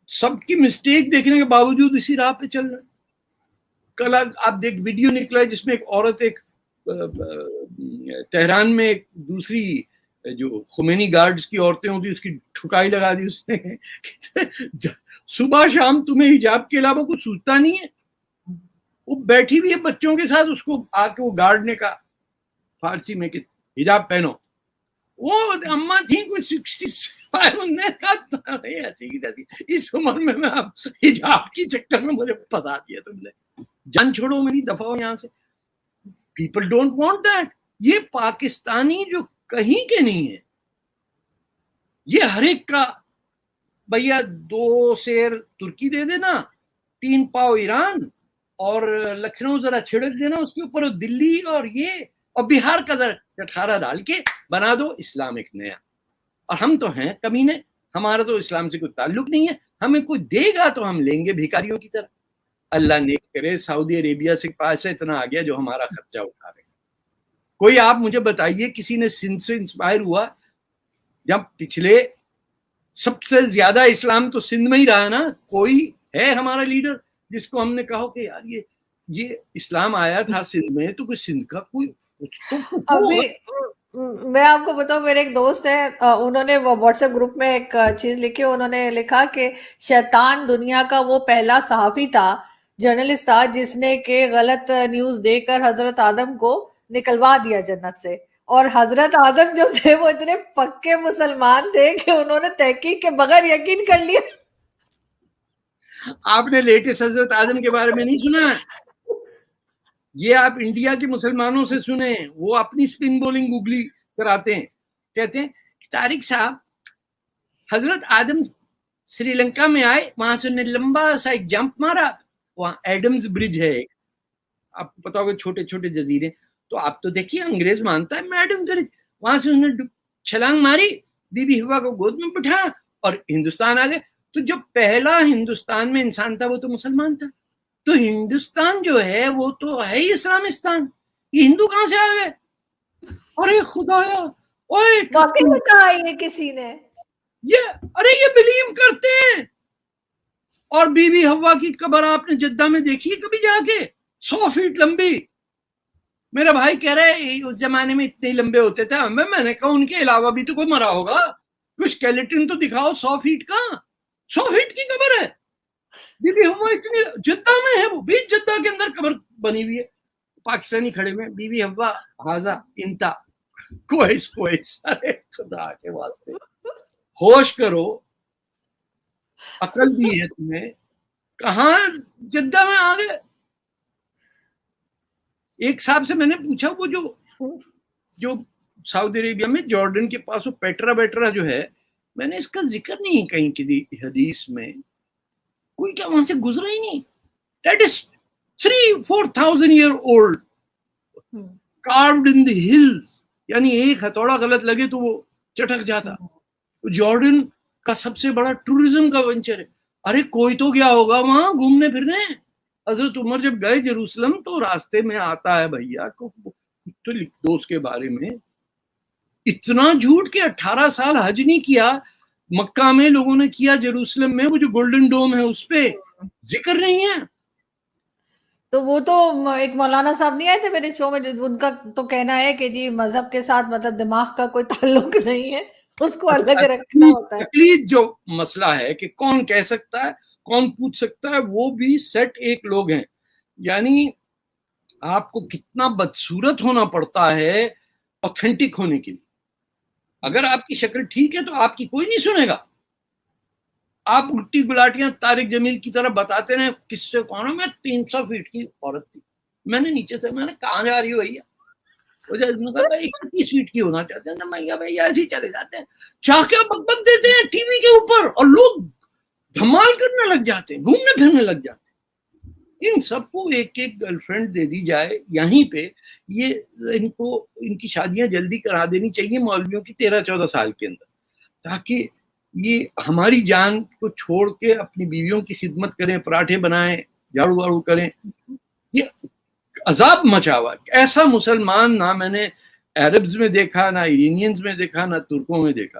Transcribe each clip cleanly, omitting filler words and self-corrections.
سب کی مسٹیک دیکھنے کے باوجود اسی راہ پہ چل رہے ہیں. کل آپ دیکھ ویڈیو نکلا ہے جس میں ایک عورت ایک تہران میں ایک دوسری جو خمینی گارڈز کی عورتیں ہوتی اس کی ٹھکائی لگا دی اس نے. صبح شام تمہیں حجاب کے علاوہ کچھ سوچتا نہیں ہے. وہ بیٹھی ہوئی ہے بچوں کے ساتھ, اس کو آ کے وہ گارڈ نے کہا فارسی میں کہ حجاب پہنو. وہ اماں تھیں کوئی 65, انہوں نے کہا ایسی کی تیسی اس عمر میں آپ حجاب کی چکر میں مجھے پھنسا دیا تم نے, جان چھوڑو میری, دفعہ ہو یہاں سے. People don't want that. یہ پاکستانی جو کہیں کے نہیں ہے, یہ ہر ایک کا بھیا 2 سیر ترکی دے دینا, 3 پاؤ ایران, اور لکھنؤ ذرا چھڑک دینا اس کے اوپر, دلی اور یہ اور بہار کا ذرا چٹخارا ڈال کے بنا دو اسلام ایک نیا. اور ہم تو ہیں کمینے, ہمارا تو اسلام سے کوئی تعلق نہیں ہے, ہمیں کوئی دے گا تو ہم لیں گے بھیکاریوں کی طرح. اللہ نیک کرے سعودی عربیہ سے پیسہ اتنا آ گیا جو ہمارا خرچہ اٹھا رہے. کوئی آپ مجھے بتائیے کسی نے سندھ سے انسپائر ہوا؟ جب پچھلے سب سے زیادہ اسلام تو سندھ میں ہی رہا نا. کوئی ہے ہمارا لیڈر جس کو ہم نے کہا کہ یار یہ اسلام آیا تھا سندھ میں, تو کوئی سندھ کا کوئی کچھ تو ابھی میں آپ کو بتاؤں, میرے ایک دوست ہے, انہوں نے واٹس ایپ گروپ میں ایک چیز لکھی, انہوں نے لکھا کہ شیطان دنیا کا وہ پہلا صحافی تھا, جرنلسٹ تھا, جس نے کہ غلط نیوز دے کر حضرت آدم کو نکلوا دیا جنت سے. اور حضرت آدم جو تھے وہ اتنے پکے مسلمان تھے کہ انہوں نے تحقیق کے بغیر یقین کر لیا. آپ نے لیٹسٹ حضرت آدم کے بارے میں نہیں سنا؟ یہ آپ انڈیا کے مسلمانوں سے سنیں, وہ اپنی سپن بولنگ گوگلی کراتے ہیں. کہتے ہیں طارق صاحب حضرت آدم سری لنکا میں آئے, وہاں سے انہیں لمبا سا ایک جمپ مارا, وہاں ایڈمز برج ہے, آپ کو پتا ہوگا چھوٹے چھوٹے جزیرے, تو آپ تو دیکھیے انگریز مانتا ہے میں ایڈمز برج, وہاں سے انہوں نے چھلانگ ماری, بی بی ہوا کو گود میں بٹھا اور ہندوستان آ گئے. تو جو پہلا ہندوستان میں انسان تھا وہ تو مسلمان تھا. تو ہندوستان جو ہے وہ تو ہے ہی اسلامستان, یہ ہندو کہاں سے آ گئے؟ ارے خدایا, واقعی میں کہا یہ کسی نے, یہ بلیو کرتے ہیں. اور بی بی ہوا کی قبر آپ نے جدہ میں دیکھی ہے کبھی جا کے؟ 100 فیٹ لمبی. میرا بھائی کہہ رہے اس زمانے میں اتنے لمبے ہوتے تھے. میں نے کہا ان کے علاوہ بھی تو کوئی مرا ہوگا, کچھ اسکیلیٹن تو دکھاؤ. 100 فیٹ کا, 100 فیٹ کی قبر ہے. بی بی ہوا اتنی جدہ میں ہے, وہ بیچ جدہ کے اندر قبر بنی ہوئی ہے. پاکستانی کھڑے میں بی بی ہوا حاضا انتا کوئس. ارے خدا کے واسطے ہوش کرو, عقل دی ہے تمہیں, کہاں جدہ میں آ گئے. ایک صاحب سے میں نے پوچھا وہ جو سعودی عربیہ میں جارڈن کے پاس وہ پیٹرا جو ہے, میں نے اس کا ذکر نہیں کہیں کی حدیث میں, کوئی کیا وہاں سے گزرا ہی نہیں. That is 3,000-4,000 year old carved in the hills, یعنی ایک ہتھوڑا غلط لگے تو وہ چٹک جاتا. جارڈن کا سب سے بڑا ٹورزم کا وینچر ہے. ارے کوئی تو گیا ہوگا وہاں گھومنے پھرنے. حضرت عمر جب گئے جیروسلم تو راستے میں آتا ہے بھیا کو تو لکھ دو اس کے بارے میں. اتنا جھوٹ کہ 18 سال حج نہیں کیا, مکہ میں لوگوں نے کیا, جیروسلم میں وہ جو گولڈن ڈوم ہے اس پہ ذکر نہیں ہے. تو وہ تو ایک مولانا صاحب نہیں آئے تھے میرے شو میں, ان کا تو کہنا ہے کہ جی مذہب کے ساتھ مطلب دماغ کا کوئی تعلق نہیں ہے, اس کو الگ رکھنا ہوتا ہے. تقلید جو مسئلہ ہے کہ کون کہہ سکتا ہے, کون پوچھ سکتا ہے, وہ بھی سیٹ ایک لوگ ہیں. یعنی آپ کو کتنا بدصورت ہونا پڑتا ہے اوتھینٹک ہونے کے لیے. اگر آپ کی شکل ٹھیک ہے تو آپ کی کوئی نہیں سنے گا. آپ الٹی گلاٹیاں طارق جمیل کی طرح بتاتے رہے, کس سے کون, میں 300 فیٹ کی عورت تھی, میں نے نیچے سے, میں نے کہاں جا رہی ہو بھیا, 21 فیٹ کی ہونا چاہتے ہیں. میں بھیا ایسے ہی چلے جاتے ہیں, کیا کیا بک دیتے ہیں ٹی وی کے اوپر, اور لوگ دھمال کرنے لگ جاتے ہیں, گھومنے پھرنے لگ جاتے ہیں. ان سب کو ایک ایک گرل فرینڈ دے دی جائے یہیں پہ, یہ ان کی شادیاں جلدی کرا دینی چاہیے مولویوں کی 13-14 سال کے اندر, تاکہ یہ ہماری جان کو چھوڑ کے اپنی بیویوں کی خدمت کریں, پراٹھے بنائیں, جھاڑو واڑو کریں. یہ عذاب مچا ہوا. ایسا مسلمان نہ میں نے عربز میں دیکھا, نہ ایرینینز میں دیکھا, نہ ترکوں میں دیکھا.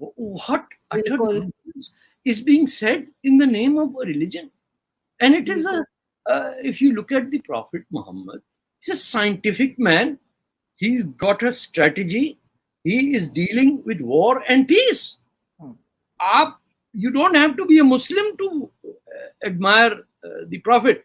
what utter nonsense is being said in the name of a religion. And it is if you look at the Prophet Muhammad, he's a scientific man. He's got a strategy. He is dealing with war and peace. You don't have to be a Muslim to admire the Prophet.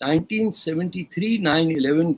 1973 9/11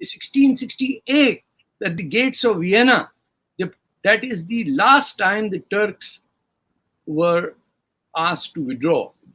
1668 at the gates of Vienna, that is the last time the Turks were asked to withdraw.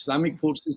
Islamic forces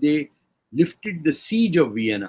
they lifted the siege of Vienna,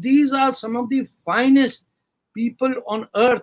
these are some of the finest people on earth।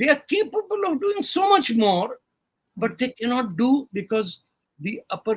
they are capable of doing so much more, but they cannot do because the upper